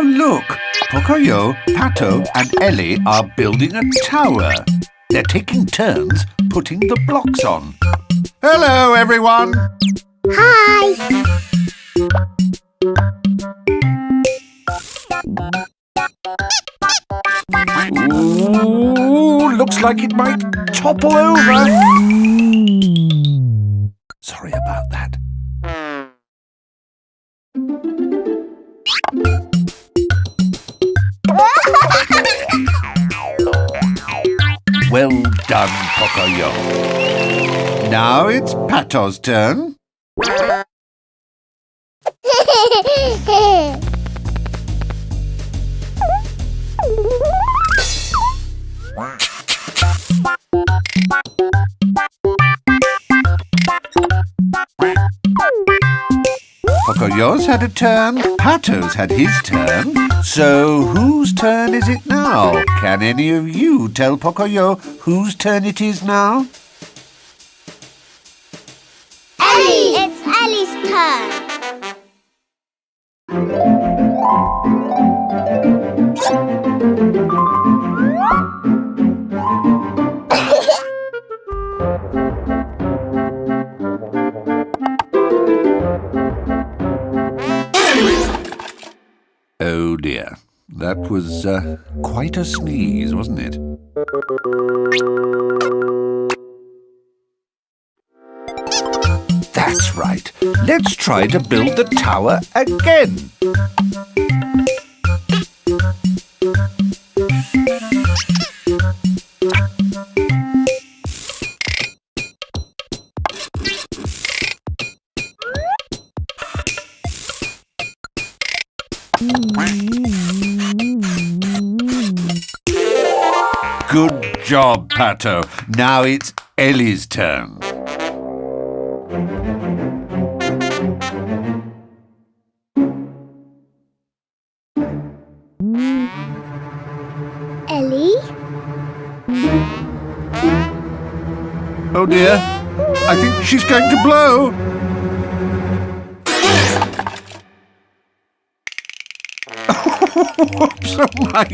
Look, Pocoyo, Pato and Ellie are building a tower. They're taking turns putting the blocks on. Hello, everyone. Hi. Ooh, looks like it might topple over. Sorry about that. Well done, Pocoyo. Now it's Pato's turn. Pocoyo's had a turn, Pato's had his turn. So whose turn is it now? Can any of you tell Pocoyo whose turn it is now? Ellie! It's Ellie's turn. Oh dear, that was quite a sneeze, wasn't it? That's right. Let's try to build the tower again. Good job, Pato. Now it's Ellie's turn. Ellie? Oh dear, I think she's going to blow. Whoops, oh my.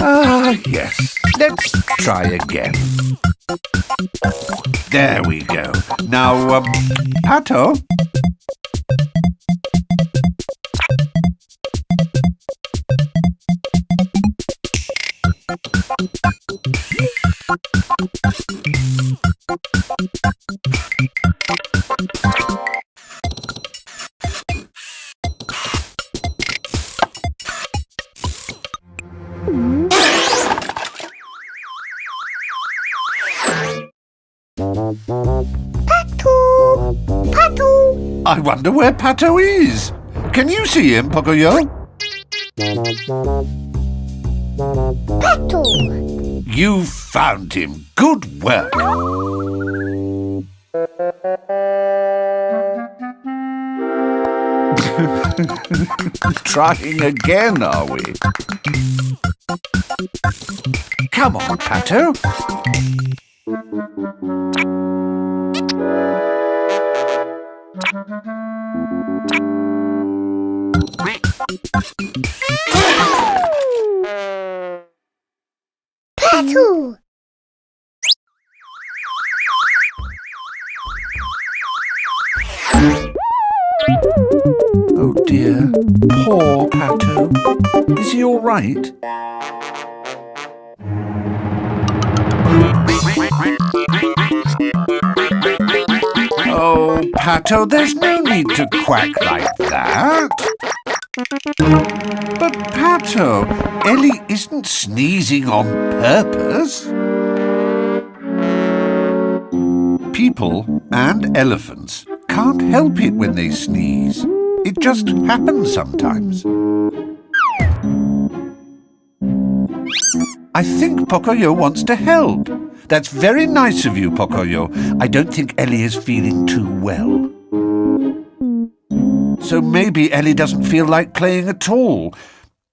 Ah, yes. Let's try again. There we go. Now, Pato. Pato! Pato! I wonder where Pato is. Can you see him, Pocoyo? Pato! You found him. Good work. Trying again, are we? Come on, Pato. Pato! Oh dear, poor Pato. Is he all right? Pato, there's no need to quack like that. But Pato, Ellie isn't sneezing on purpose. People and elephants can't help it when they sneeze. It just happens sometimes. I think Pocoyo wants to help. That's very nice of you, Pocoyo. I don't think Ellie is feeling too well. So maybe Ellie doesn't feel like playing at all.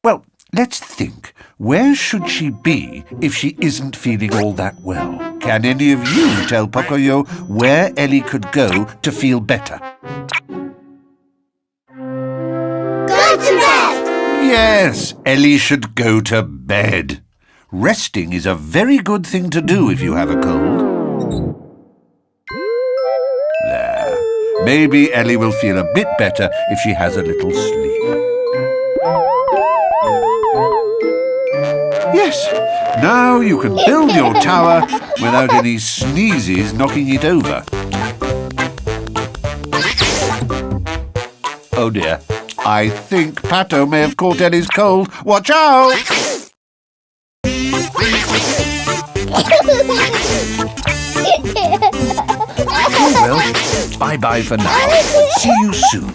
Well, let's think. Where should she be if she isn't feeling all that well? Can any of you tell Pocoyo where Ellie could go to feel better? Go to bed! Yes, Ellie should go to bed. Resting is a very good thing to do if you have a cold. There. Maybe Ellie will feel a bit better if she has a little sleep. Yes, now you can build your tower without any sneezes knocking it over. Oh dear, I think Pato may have caught Ellie's cold. Watch out! Oh well, bye-bye for now. See you soon.